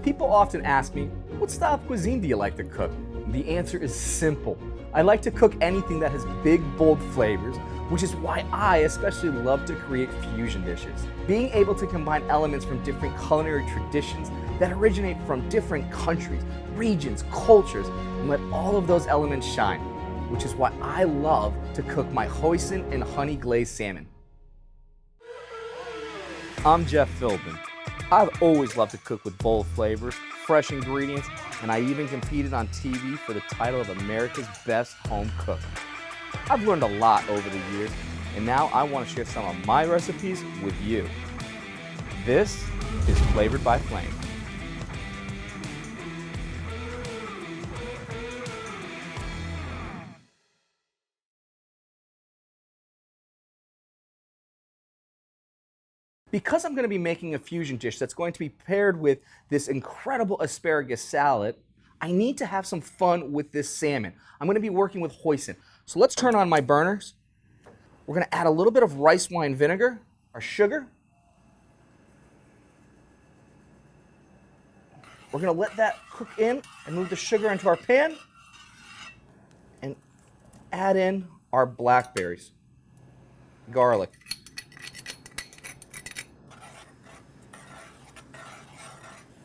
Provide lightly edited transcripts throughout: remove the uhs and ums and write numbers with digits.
People often ask me, what style of cuisine do you like to cook? The answer is simple. I like to cook anything that has big, bold flavors, which is why I especially love to create fusion dishes. Being able to combine elements from different culinary traditions that originate from different countries, regions, cultures, and let all of those elements shine, which is why I love to cook my Hoisin and honey glazed salmon. I'm Jeff Philbin. I've always loved to cook with bold flavors, fresh ingredients, and I even competed on TV for the title of America's Best Home Cook. I've learned a lot over the years, and now I want to share some of my recipes with you. This is Flavored by Flame. Because I'm going to be making a fusion dish that's going to be paired with this incredible asparagus salad, I need to have some fun with this salmon. I'm going to be working with hoisin. So let's turn on my burners. We're going to add a little bit of rice wine vinegar, our sugar. We're going to let that cook in and move the sugar into our pan and add in our blackberries, garlic.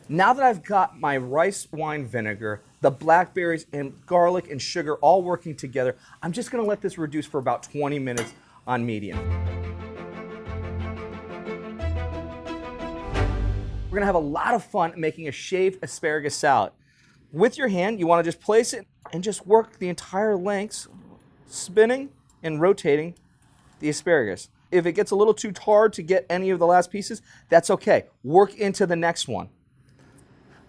Now that I've got my rice wine vinegar, the blackberries and garlic and sugar all working together, I'm just going to let this reduce for about 20 minutes on medium. We're going to have a lot of fun making a shaved asparagus salad. With your hand, you want to just place it and just work the entire lengths, spinning and rotating the asparagus. If it gets a little too hard to get any of the last pieces, that's okay. Work into the next one.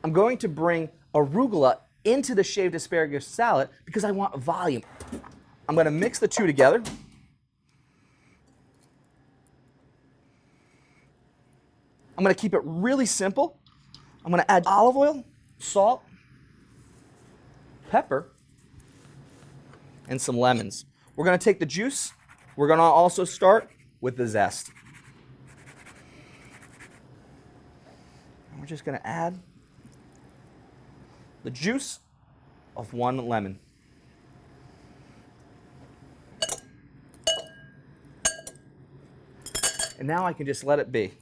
I'm going to bring arugula into the shaved asparagus salad because I want volume. I'm going to mix the two together. I'm going to keep it really simple. I'm going to add olive oil, salt, pepper, and some lemons. We're going to take the juice. We're going to also start with the zest. And we're just going to add the juice of one lemon. And now I can just let it be.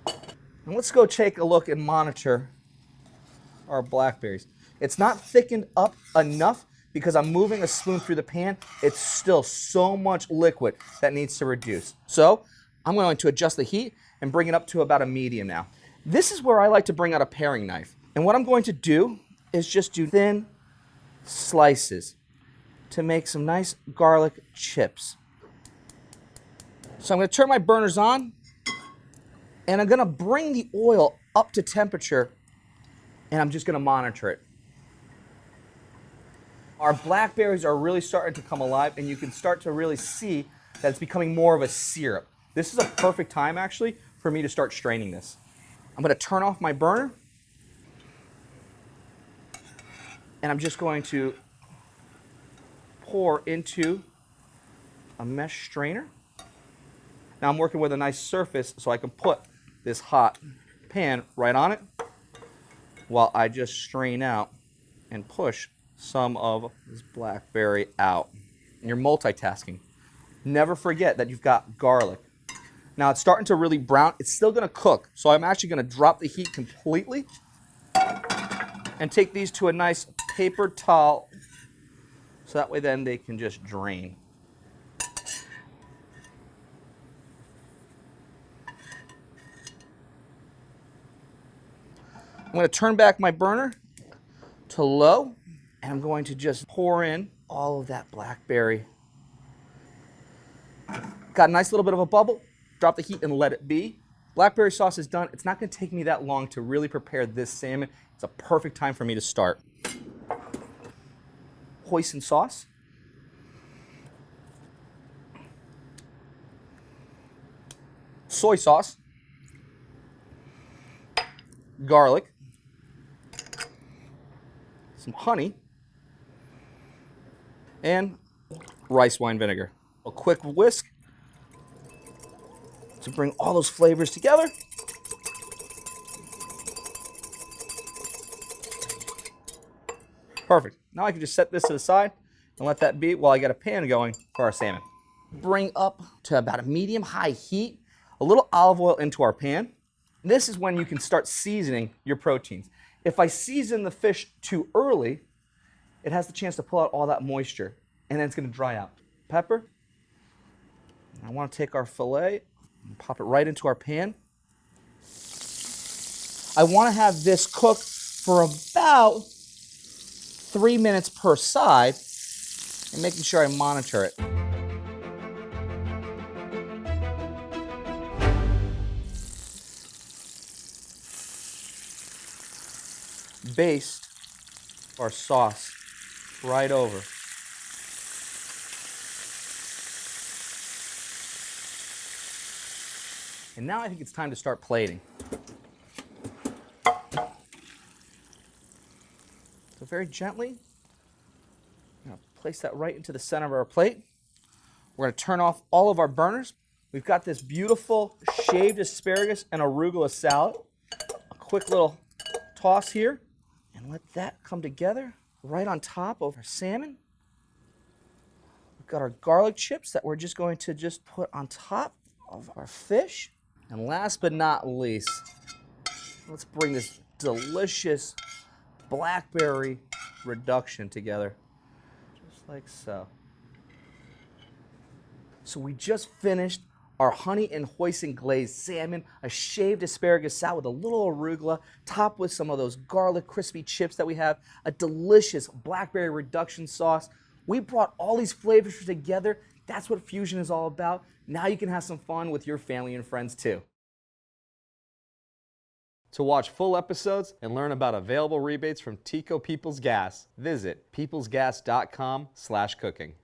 And let's go take a look and monitor our blackberries. It's not thickened up enough because I'm moving a spoon through the pan. It's still so much liquid that needs to reduce. So I'm going to adjust the heat and bring it up to about a medium now. This is where I like to bring out a paring knife. And what I'm going to do is just do thin slices to make some nice garlic chips. So I'm going to turn my burners on, and I'm going to bring the oil up to temperature, and I'm just going to monitor it. Our blackberries are really starting to come alive, and you can start to really see that it's becoming more of a syrup. This is a perfect time, actually, for me to start straining this. I'm going to turn off my burner. And I'm just going to pour into a mesh strainer. Now I'm working with a nice surface so I can put this hot pan right on it while I just strain out and push some of this blackberry out. And you're multitasking. Never forget that you've got garlic. Now it's starting to really brown. It's still going to cook, so I'm actually going to drop the heat completely and take these to a nice paper towel so that way then they can just drain. I'm going to turn back my burner to low, and I'm going to just pour in all of that blackberry. Got a nice little bit of a bubble. Drop the heat and let it be. Blackberry sauce is done. It's not going to take me that long to really prepare this salmon. It's a perfect time for me to start. Hoisin sauce. Soy sauce. Garlic. Some honey. And rice wine vinegar. A quick whisk to bring all those flavors together. Perfect. Now I can just set this to the side and let that be while I get a pan going for our salmon. Bring up to about a medium-high heat, a little olive oil into our pan. This is when you can start seasoning your proteins. If I season the fish too early, it has the chance to pull out all that moisture, and then it's going to dry out. Pepper. I want to take our fillet and pop it right into our pan. I want to have this cook for about 3 minutes per side and making sure I monitor it. Baste our sauce right over. And now I think it's time to start plating. So very gently, I'm going to place that right into the center of our plate. We're going to turn off all of our burners. We've got this beautiful shaved asparagus and arugula salad. A quick little toss here, and let that come together right on top of our salmon. We've got our garlic chips that we're just going to put on top of our fish. And last but not least, let's bring this delicious blackberry reduction together, just like so. So we just finished our honey and hoisin glazed salmon, a shaved asparagus salad with a little arugula, topped with some of those garlic crispy chips that we have, a delicious blackberry reduction sauce. We brought all these flavors together. That's what fusion is all about. Now you can have some fun with your family and friends too. To watch full episodes and learn about available rebates from TECO Peoples Gas, visit peoplesgas.com/cooking.